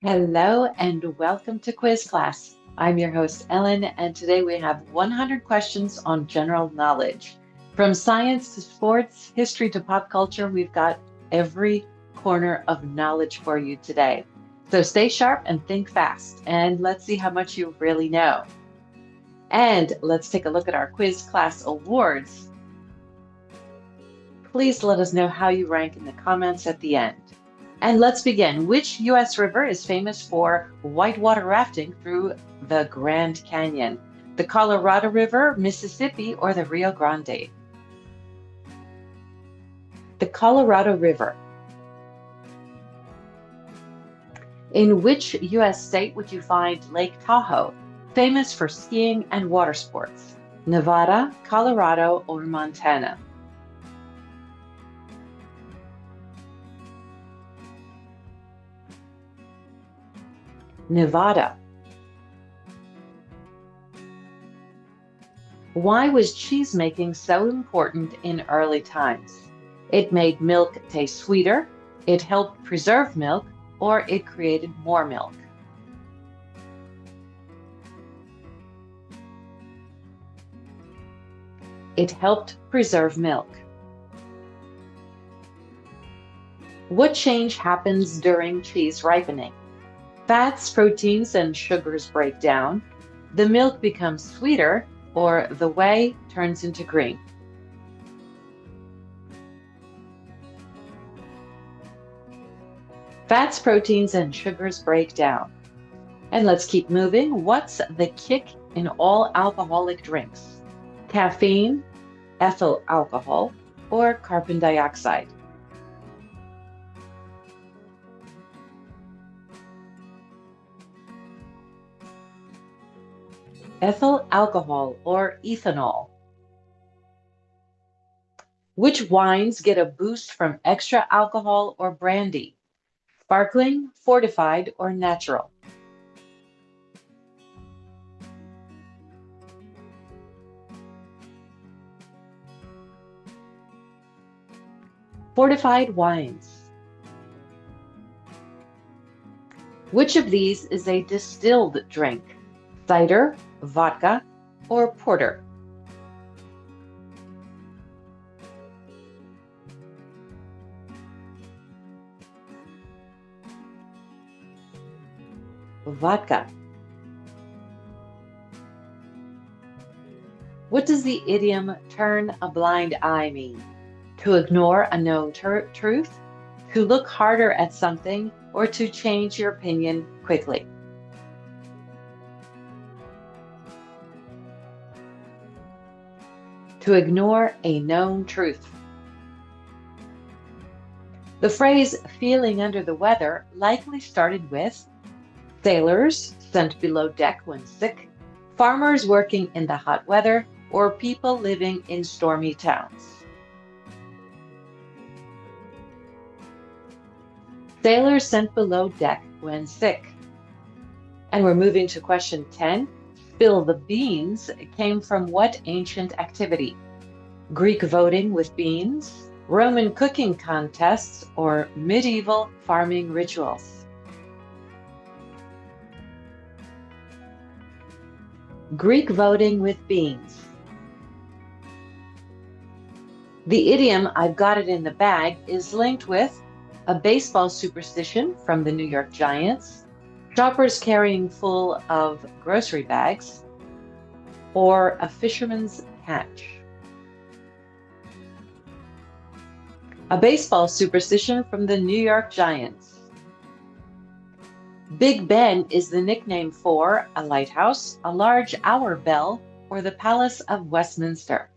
Hello and welcome to Quiz Class. I'm your host, Ellen, and today we have 100 questions on general knowledge. From science to sports, history to pop culture, we've got every corner of knowledge for you today. So stay sharp and think fast, and let's see how much you really know. And let's take a look at our Quiz Class awards. Please let us know how you rank in the comments at the end. And let's begin. Which U.S. river is famous for whitewater rafting through the Grand Canyon? The Colorado River, Mississippi, or the Rio Grande? The Colorado River. In which U.S. state would you find Lake Tahoe, famous for skiing and water sports? Nevada, Colorado, or Montana? Nevada. Why was cheese making so important in early times? It made milk taste sweeter, it helped preserve milk, or it created more milk. It helped preserve milk. What change happens during cheese ripening? Fats, proteins, and sugars break down, the milk becomes sweeter, or the whey turns into cream. Fats, proteins, and sugars break down. And let's keep moving. What's the kick in all alcoholic drinks? Caffeine, ethyl alcohol, or carbon dioxide? Ethyl alcohol or ethanol. Which wines get a boost from extra alcohol or brandy? Sparkling, fortified, or natural? Fortified wines. Which of these is a distilled drink? Cider, vodka, or porter? Vodka. What does the idiom turn a blind eye mean? To ignore a known truth, to look harder at something, or to change your opinion quickly? To ignore a known truth. The phrase feeling under the weather likely started with sailors sent below deck when sick, farmers working in the hot weather, or people living in stormy towns. Sailors sent below deck when sick. And we're moving to question 10. Spill the beans came from what ancient activity? Greek voting with beans, Roman cooking contests, or medieval farming rituals? Greek voting with beans. The idiom "I've got it in the bag" is linked with a baseball superstition from the New York Giants, shoppers carrying full of grocery bags, or a fisherman's catch. A baseball superstition from the New York Giants. Big Ben is the nickname for a lighthouse, a large hour bell, or the Palace of Westminster.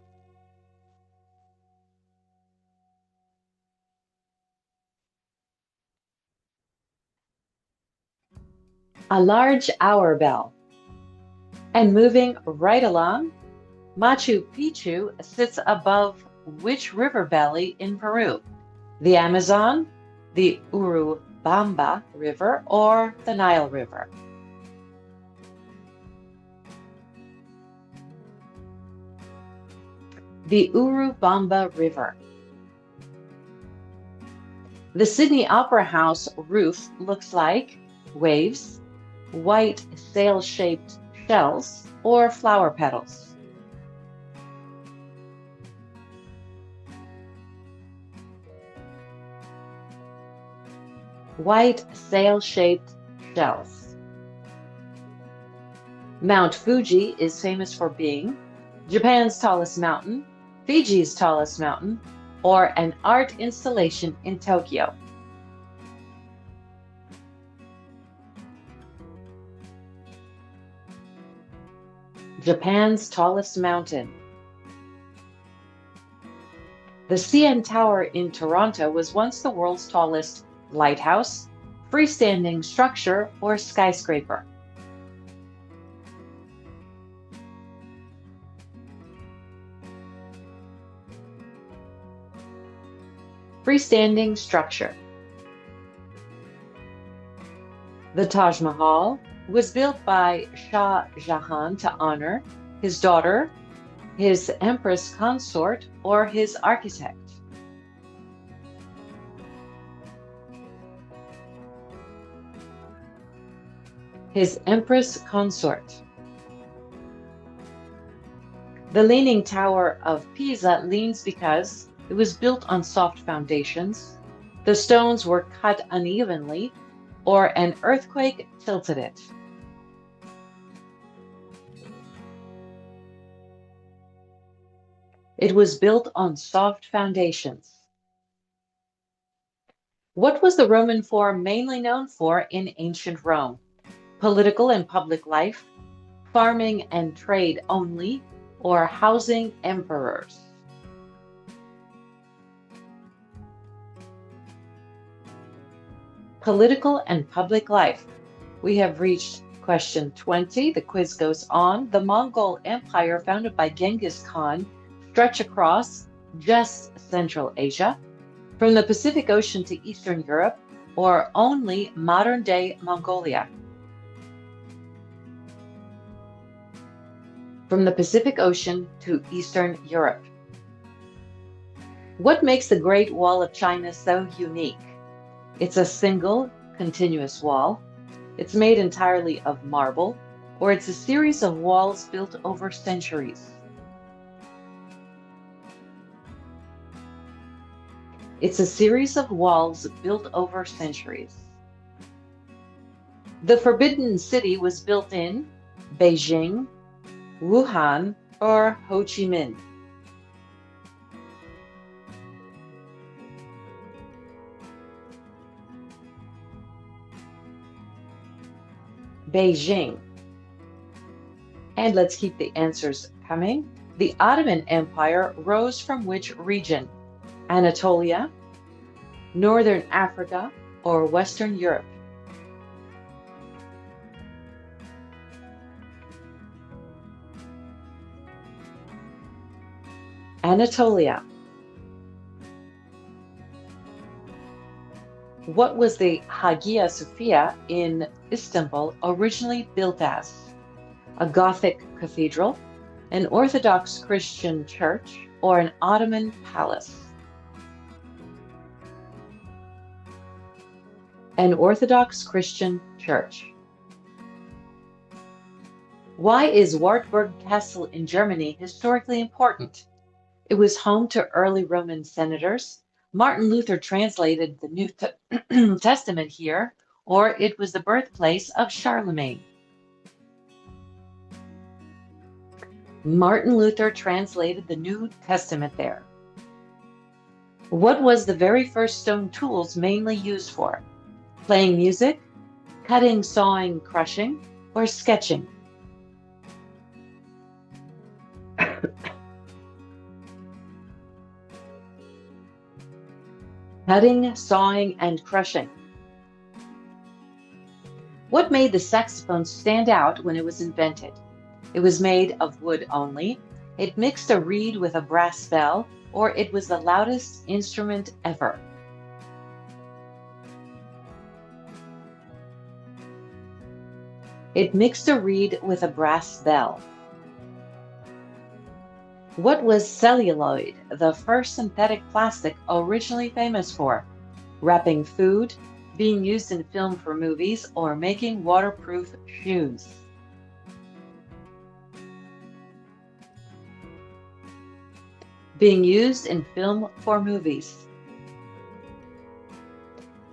A large hour bell. And moving right along, Machu Picchu sits above which river valley in Peru? The Amazon, the Urubamba River, or the Nile River? The Urubamba River. The Sydney Opera House roof looks like waves, white sail-shaped shells, or flower petals? White sail-shaped shells. Mount Fuji is famous for being Japan's tallest mountain, Fiji's tallest mountain, or an art installation in Tokyo. Japan's tallest mountain. The CN Tower in Toronto was once the world's tallest lighthouse, freestanding structure, or skyscraper. Freestanding structure. The Taj Mahal was built by Shah Jahan to honor his daughter, his empress consort, or his architect. His empress consort. The Leaning Tower of Pisa leans because it was built on soft foundations, the stones were cut unevenly, or an earthquake tilted it. It was built on soft foundations. What was the Roman Forum mainly known for in ancient Rome? Political and public life, farming and trade only, or housing emperors? Political and public life. We have reached question 20. The quiz goes on. The Mongol Empire, founded by Genghis Khan, stretched across just Central Asia, from the Pacific Ocean to Eastern Europe, or only modern-day Mongolia? From the Pacific Ocean to Eastern Europe. What makes the Great Wall of China so unique? It's a single, continuous wall. It's made entirely of marble, or it's a series of walls built over centuries. It's a series of walls built over centuries. The Forbidden City was built in Beijing, Wuhan, or Ho Chi Minh? Beijing. And let's keep the answers coming. The Ottoman Empire rose from which region? Anatolia, Northern Africa, or Western Europe? Anatolia. What was the Hagia Sophia in Istanbul originally built as? A Gothic cathedral, an Orthodox Christian church, or an Ottoman palace? An Orthodox Christian church. Why is Wartburg Castle in Germany historically important? It was home to early Roman senators. Martin Luther translated the New Testament here, or it was the birthplace of Charlemagne. Martin Luther translated the New Testament there. What was the very first stone tools mainly used for? Playing music, cutting, sawing, crushing, or sketching? Cutting, sawing, and crushing. What made the saxophone stand out when it was invented? It was made of wood only, it mixed a reed with a brass bell, or it was the loudest instrument ever. It mixed a reed with a brass bell. What was celluloid, the first synthetic plastic, originally famous for? Wrapping food, being used in film for movies, or making waterproof shoes. Being used in film for movies.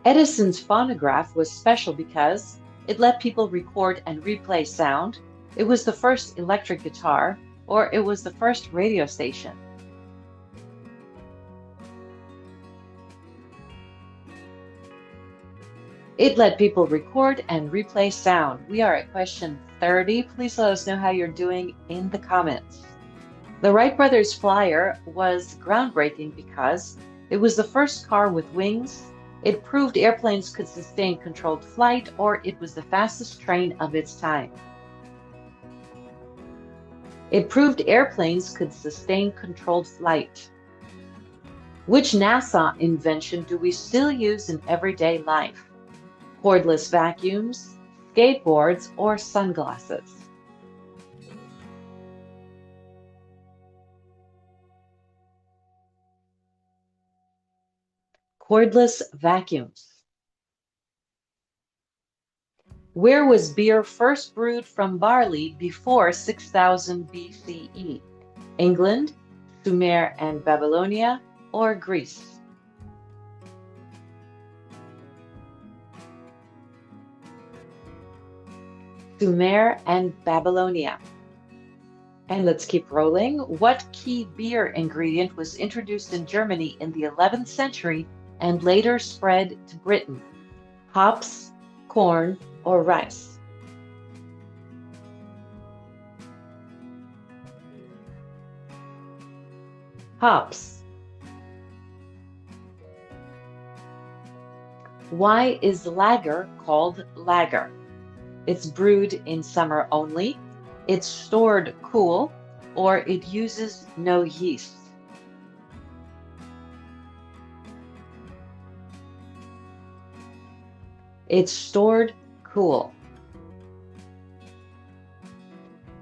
Edison's phonograph was special because it let people record and replay sound, it was the first electric guitar, or it was the first radio station. It let people record and replay sound. We are at question 30. Please let us know how you're doing in the comments. The Wright brothers Flyer was groundbreaking because it was the first car with wings, it proved airplanes could sustain controlled flight, or it was the fastest train of its time. It proved airplanes could sustain controlled flight. Which NASA invention do we still use in everyday life? Cordless vacuums, skateboards, or sunglasses? Cordless vacuums. Where was beer first brewed from barley before 6000 BCE? England, Sumer and Babylonia, or Greece? Sumer and Babylonia. And let's keep rolling. What key beer ingredient was introduced in Germany in the 11th century and later spread to Britain? Hops, corn, or rice? Hops. Why is lager called lager? It's brewed in summer only, it's stored cool, or it uses no yeast. It's stored cool.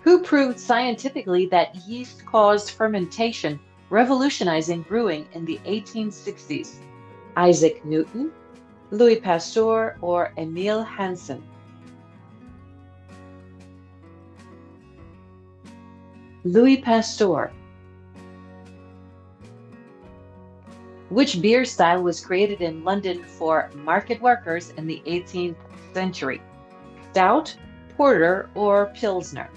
Who proved scientifically that yeast caused fermentation, revolutionizing brewing in the 1860s? Isaac Newton, Louis Pasteur, or Emil Hansen? Louis Pasteur. Which beer style was created in London for market workers in the 18th century? Stout, porter, or pilsner?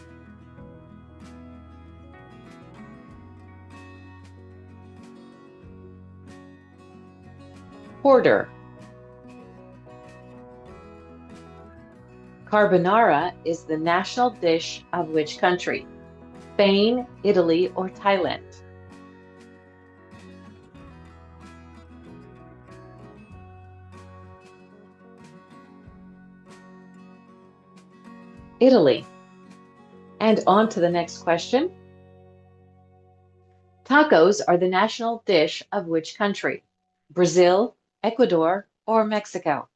Porter. Carbonara is the national dish of which country? Spain, Italy, or Thailand? Italy. And on to the next question. Tacos are the national dish of which country? Brazil, Ecuador, or Mexico?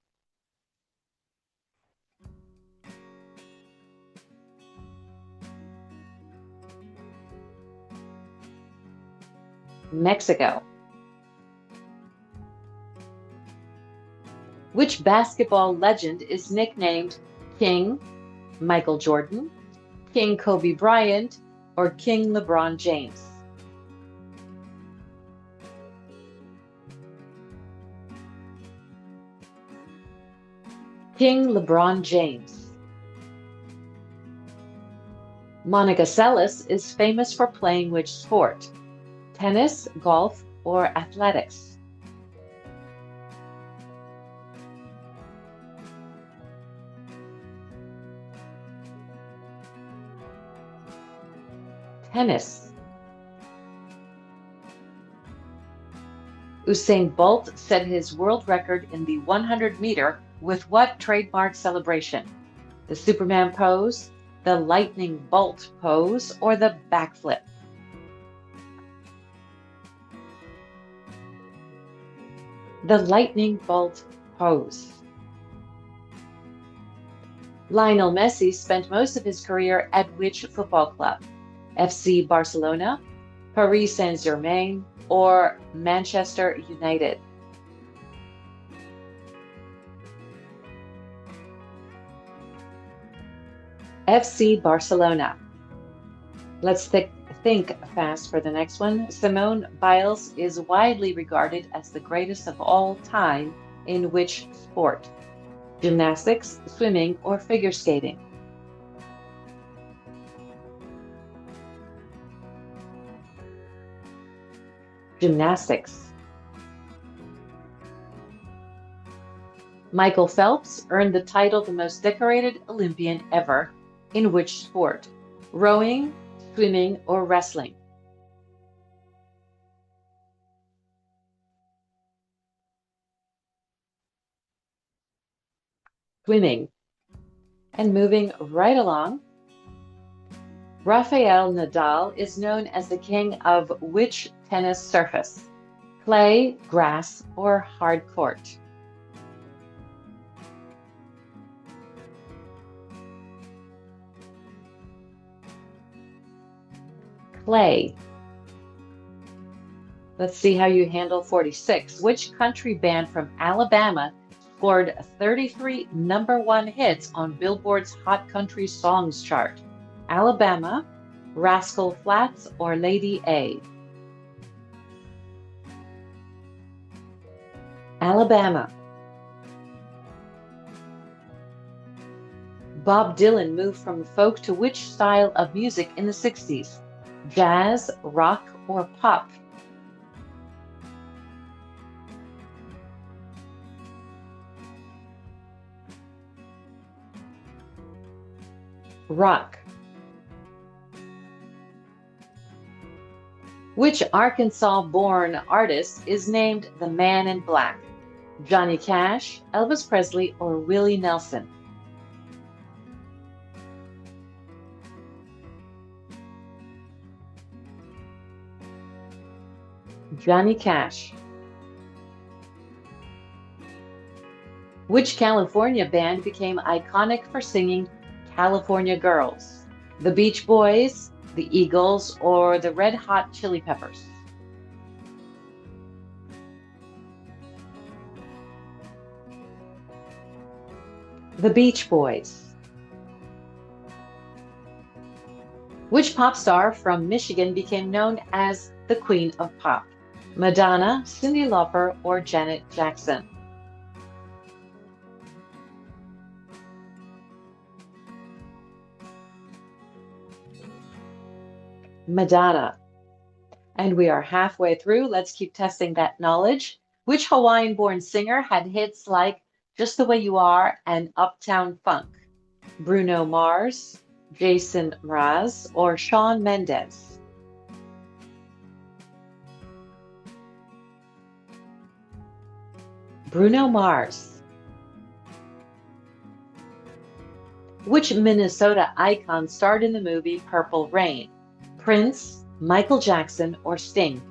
Mexico. Which basketball legend is nicknamed King? Michael Jordan, King Kobe Bryant, or King LeBron James? King LeBron James. Monica Seles is famous for playing which sport? Tennis, golf, or athletics? Tennis. Usain Bolt set his world record in the 100-meter with what trademark celebration? The Superman pose, the lightning bolt pose, or the backflip? The lightning bolt pose. Lionel Messi spent most of his career at which football club? FC Barcelona, Paris Saint-Germain, or Manchester United? FC Barcelona. Let's think fast for the next one. Simone Biles is widely regarded as the greatest of all time in which sport? Gymnastics, swimming, or figure skating? Gymnastics. Michael Phelps earned the title the most decorated Olympian ever. In which sport? Rowing, swimming, or wrestling? Swimming. And moving right along, Rafael Nadal is known as the king of which tennis surface? Clay, grass, or hard court? Clay. Let's see how you handle 46. Which country band from Alabama scored 33 number one hits on Billboard's Hot Country Songs chart? Alabama, Rascal Flatts, or Lady A? Alabama. Bob Dylan moved from folk to which style of music in the 60s? Jazz, rock, or pop? Rock. Which Arkansas-born artist is named the Man in Black? Johnny Cash, Elvis Presley, or Willie Nelson? Johnny Cash. Which California band became iconic for singing California Girls? The Beach Boys, the Eagles, or the Red Hot Chili Peppers? The Beach Boys. Which pop star from Michigan became known as the Queen of Pop? Madonna, Cyndi Lauper, or Janet Jackson? Madonna. And we are halfway through. Let's keep testing that knowledge. Which Hawaiian-born singer had hits like Just the Way You Are and Uptown Funk? Bruno Mars, Jason Mraz, or Shawn Mendes? Bruno Mars. Which Minnesota icon starred in the movie Purple Rain? Prince, Michael Jackson, or Sting?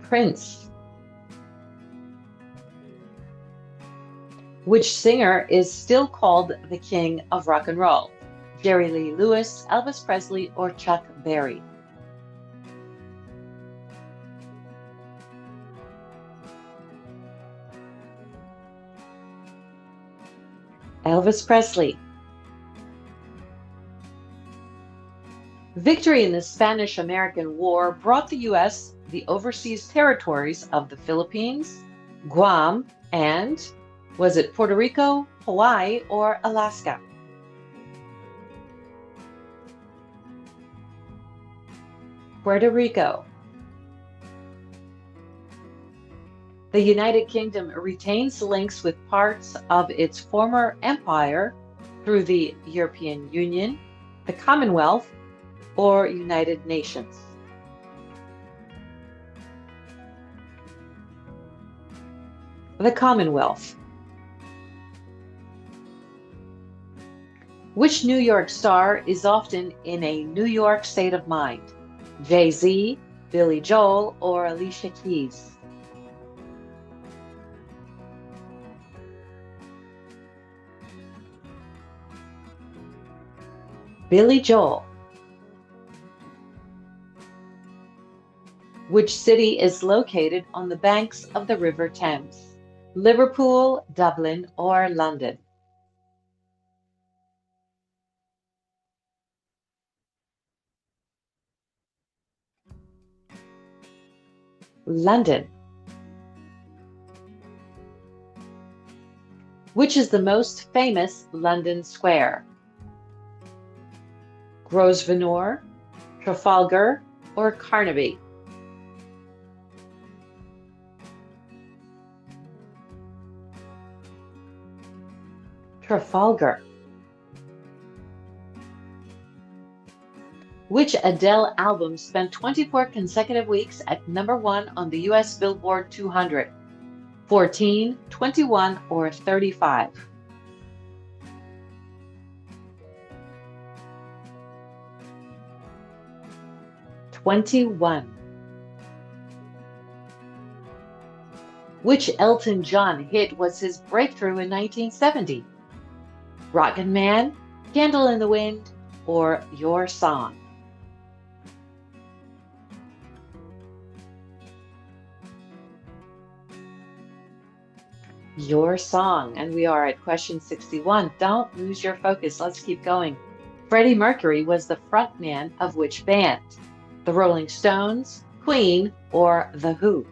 Prince. Which singer is still called the King of Rock and Roll? Jerry Lee Lewis, Elvis Presley, or Chuck Berry? Elvis Presley. Victory in the Spanish-American War brought the U.S. the overseas territories of the Philippines, Guam, and was it Puerto Rico, Hawaii, or Alaska? Puerto Rico. The United Kingdom retains links with parts of its former empire through the European Union, the Commonwealth, or United Nations. The Commonwealth. Which New York star is often in a New York state of mind? Jay-Z, Billy Joel, or Alicia Keys? Billy Joel. Which city is located on the banks of the River Thames? Liverpool, Dublin, or London? London. Which is the most famous London square? Grosvenor, Trafalgar, or Carnaby? Trafalgar. Which Adele album spent 24 consecutive weeks at #1 on the US Billboard 200? 14, 21, or 35? 21. Which Elton John hit was his breakthrough in 1970? Rockin' Man, Candle in the Wind, or Your Song? Your Song. And we are at question 61. Don't lose your focus. Let's keep going. Freddie Mercury was the frontman of which band? The Rolling Stones, Queen, or The Who?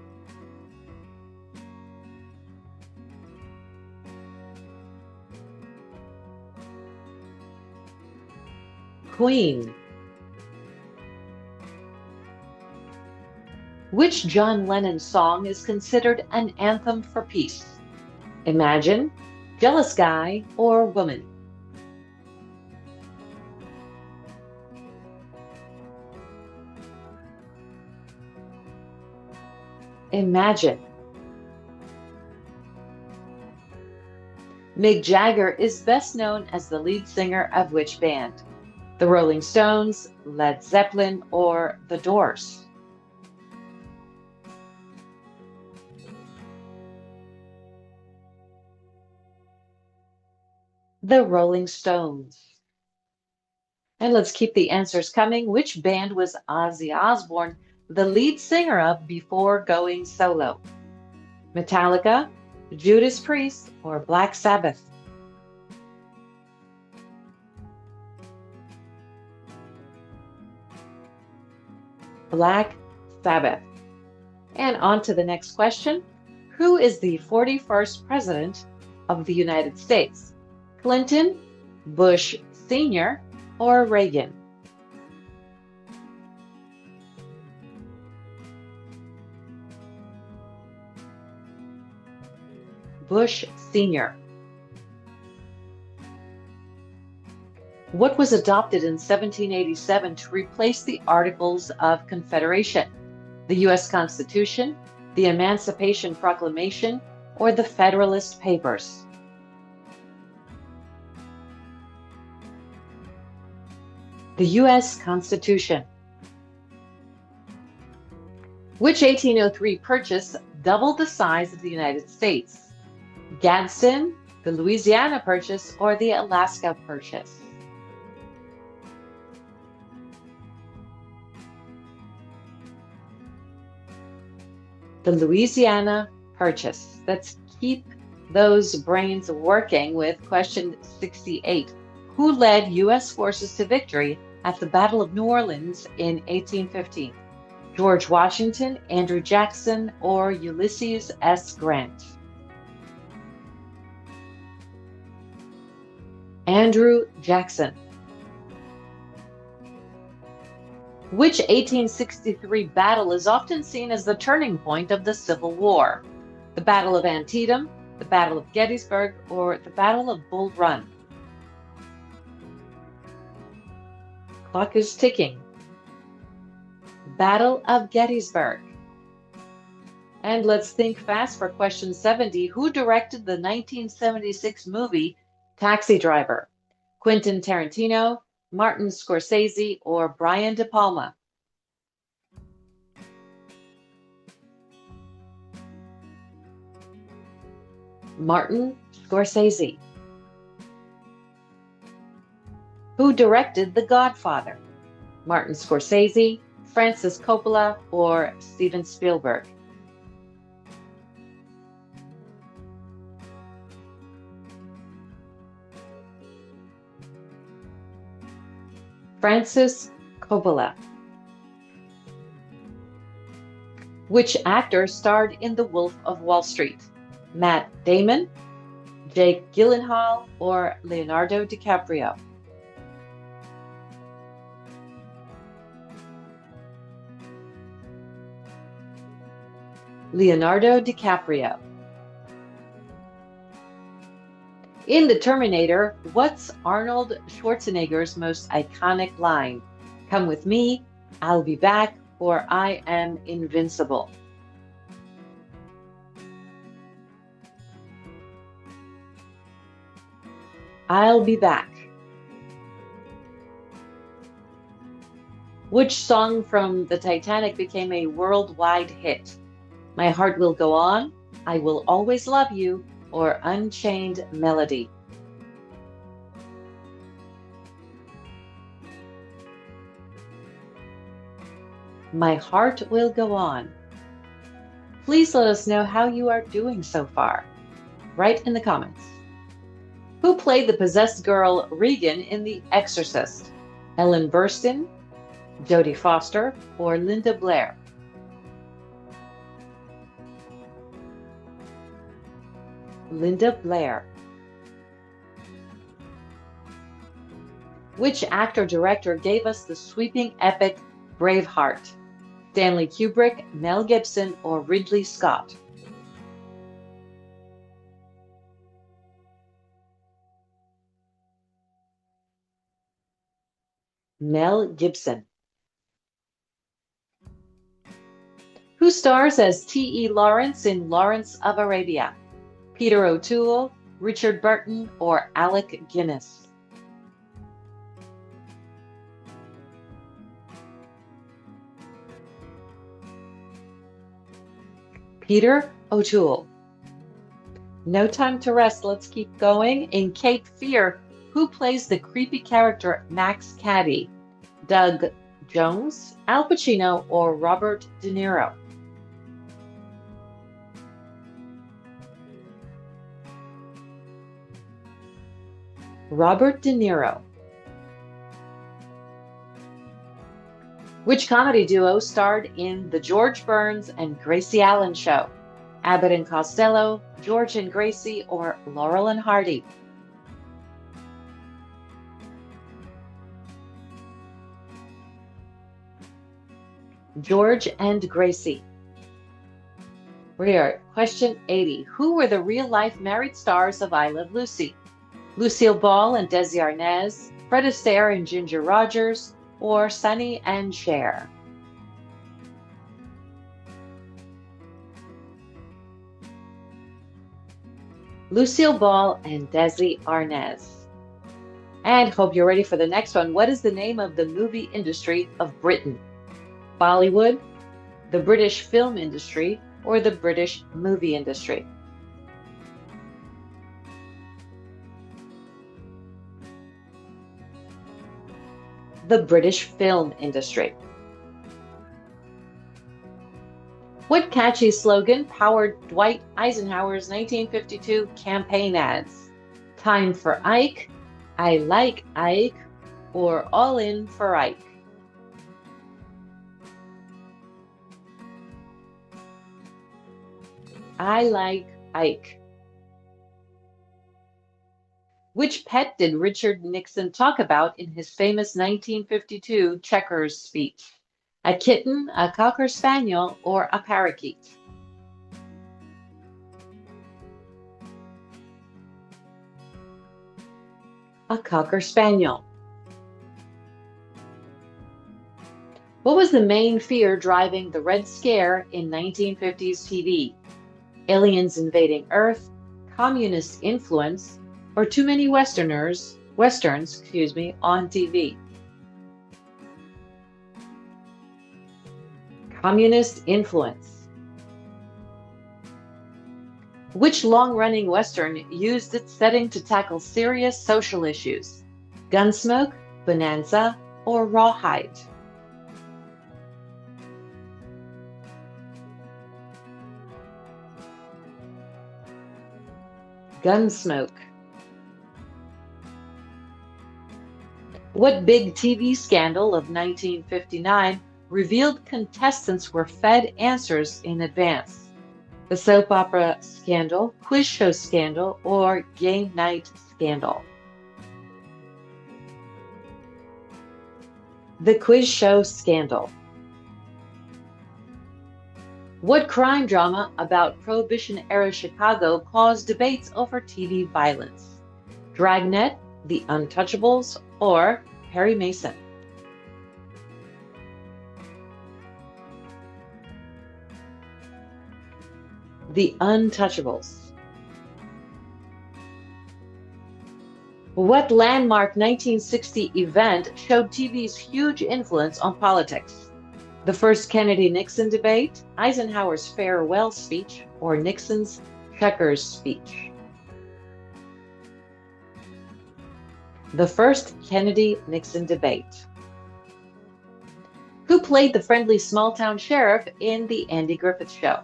Queen. Which John Lennon song is considered an anthem for peace? Imagine, Jealous Guy, or Woman? Imagine. Mick Jagger is best known as the lead singer of which band? The Rolling Stones, Led Zeppelin, or The Doors? The Rolling Stones. And let's keep the answers coming. Which band was Ozzy Osbourne the lead singer of before going solo? Metallica, Judas Priest, or Black Sabbath? Black Sabbath. And on to the next question. Who is the 41st President of the United States? Clinton, Bush Sr., or Reagan? Bush Sr. What was adopted in 1787 to replace the Articles of Confederation? The U.S. Constitution, the Emancipation Proclamation, or the Federalist Papers? The U.S. Constitution. Which 1803 purchase doubled the size of the United States? Gadsden, the Louisiana Purchase, or the Alaska Purchase? The Louisiana Purchase. Let's keep those brains working with question 68. Who led U.S. forces to victory at the Battle of New Orleans in 1815? George Washington, Andrew Jackson, or Ulysses S. Grant? Andrew Jackson. Which 1863 battle is often seen as the turning point of the Civil War? The Battle of Antietam, the Battle of Gettysburg, or the Battle of Bull Run? Clock is ticking. Battle of Gettysburg. And let's think fast for question 70. Who directed the 1976 movie Taxi Driver? Quentin Tarantino, Martin Scorsese, or Brian De Palma? Martin Scorsese. Who directed The Godfather? Martin Scorsese, Francis Coppola, or Steven Spielberg? Francis Coppola. Which actor starred in The Wolf of Wall Street? Matt Damon, Jake Gyllenhaal, or Leonardo DiCaprio? Leonardo DiCaprio. In The Terminator, what's Arnold Schwarzenegger's most iconic line? Come with me, I'll be back, or I am invincible? I'll be back. Which song from the Titanic became a worldwide hit? My Heart Will Go On, I Will Always Love You, or Unchained Melody? My Heart Will Go On. Please let us know how you are doing so far. Write in the comments. Who played the possessed girl Regan in The Exorcist? Ellen Burstyn, Jodie Foster, or Linda Blair? Linda Blair. Which actor-director gave us the sweeping epic Braveheart? Stanley Kubrick, Mel Gibson, or Ridley Scott? Mel Gibson. Who stars as T.E. Lawrence in Lawrence of Arabia? Peter O'Toole, Richard Burton, or Alec Guinness? Peter O'Toole. No Time to Rest, let's keep going. In Cape Fear, who plays the creepy character Max Caddy? Doug Jones, Al Pacino, or Robert De Niro? Robert De Niro. Which comedy duo starred in The George Burns and Gracie Allen Show? Abbott and Costello, George and Gracie, or Laurel and Hardy? George and Gracie. We are at question 80. Who were the real-life married stars of I Love Lucy? Lucille Ball and Desi Arnaz, Fred Astaire and Ginger Rogers, or Sonny and Cher? Lucille Ball and Desi Arnaz. And hope you're ready for the next one. What is the name of the movie industry of Britain? Bollywood, the British film industry, or the British movie industry? The British film industry. What catchy slogan powered Dwight Eisenhower's 1952 campaign ads? Time for Ike, I like Ike, or All in for Ike? I like Ike. Which pet did Richard Nixon talk about in his famous 1952 Checkers speech? A kitten, a cocker spaniel, or a parakeet? A cocker spaniel. What was the main fear driving the Red Scare in 1950s TV? Aliens invading Earth, communist influence, or too many westerns, on TV? Communist influence. Which long-running western used its setting to tackle serious social issues? Gunsmoke, Bonanza, or Rawhide? Gunsmoke. What big TV scandal of 1959 revealed contestants were fed answers in advance? The soap opera scandal, quiz show scandal, or game night scandal? The quiz show scandal. What crime drama about Prohibition-era Chicago caused debates over TV violence? Dragnet, The Untouchables, or Perry Mason? The Untouchables. What landmark 1960 event showed TV's huge influence on politics? The first Kennedy-Nixon debate, Eisenhower's farewell speech, or Nixon's checkers speech? The first Kennedy-Nixon debate. Who played the friendly small-town sheriff in The Andy Griffith Show?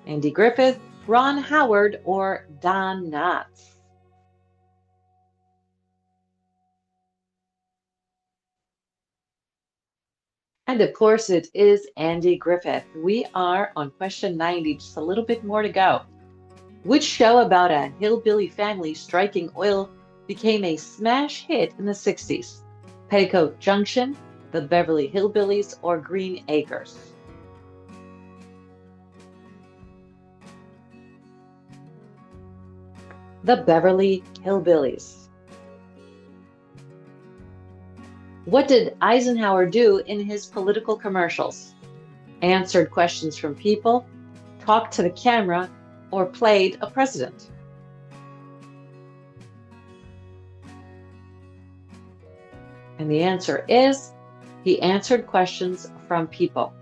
Andy Griffith, Ron Howard, or Don Knotts? And of course, it is Andy Griffith. We are on question 90, just a little bit more to go. Which show about a hillbilly family striking oil became a smash hit in the 60s? Petticoat Junction, The Beverly Hillbillies, or Green Acres? The Beverly Hillbillies. What did Eisenhower do in his political commercials? Answered questions from people, talked to the camera, or played a president? And the answer is, he answered questions from people.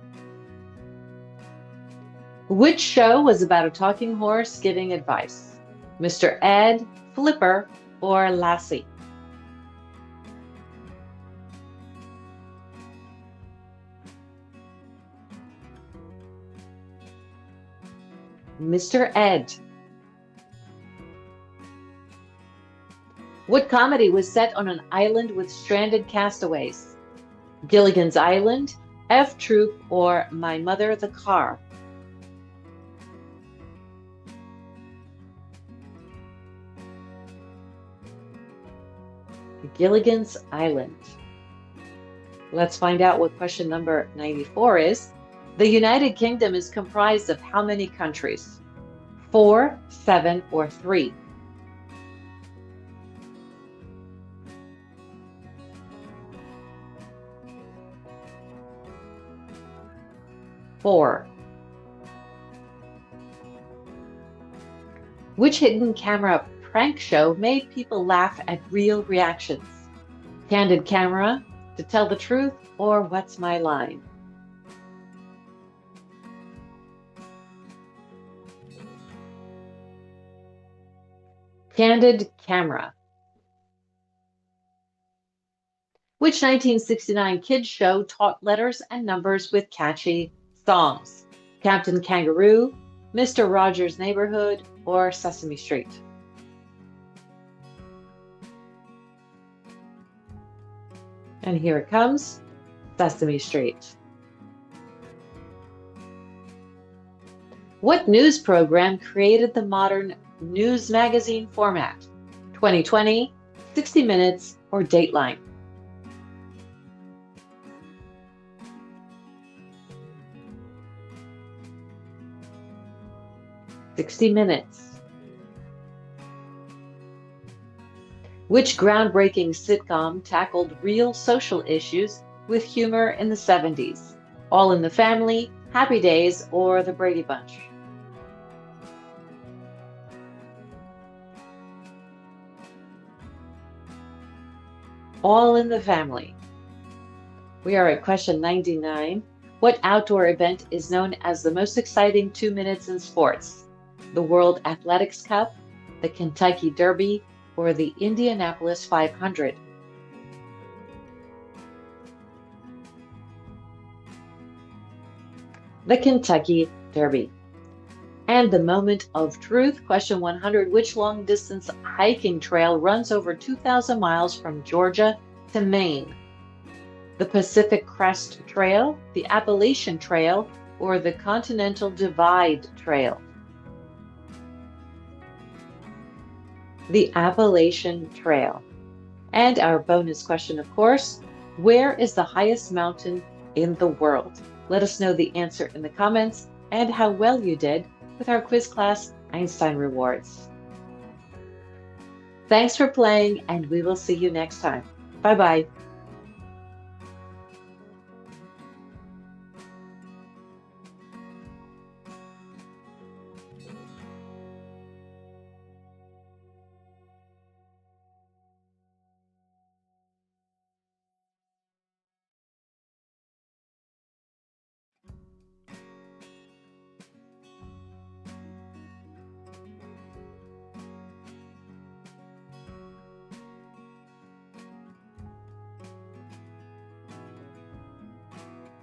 Which show was about a talking horse giving advice? Mr. Ed, Flipper, or Lassie? Mr. Ed. What comedy was set on an island with stranded castaways? Gilligan's Island, F Troop, or My Mother the Car? Gilligan's Island. Let's find out what question number 94 is. The United Kingdom is comprised of how many countries? 4, 7, or 3? Four. Which hidden camera prank show made people laugh at real reactions? Candid Camera, To Tell the Truth, or What's My Line? Candid Camera. Which 1969 kids show taught letters and numbers with catchy songs? Captain Kangaroo, Mr. Rogers' Neighborhood, or Sesame Street? And here it comes, Sesame Street. What news program created the modern news magazine format? 2020, 60 Minutes, or Dateline? "60 Minutes." Which groundbreaking sitcom tackled real social issues with humor in the 70s? All in the Family, Happy Days, or The Brady Bunch? All in the Family. We are at question 99. What outdoor event is known as the most exciting 2 minutes in sports? The World Athletics Cup, the Kentucky Derby, or the Indianapolis 500? The Kentucky Derby. And the moment of truth, question 100, which long distance hiking trail runs over 2,000 miles from Georgia to Maine? The Pacific Crest Trail, the Appalachian Trail, or the Continental Divide Trail? The Appalachian Trail. And our bonus question, of course, where is the highest mountain in the world? Let us know the answer in the comments and how well you did with our quiz class Einstein Rewards. Thanks for playing, and we will see you next time. Bye-bye.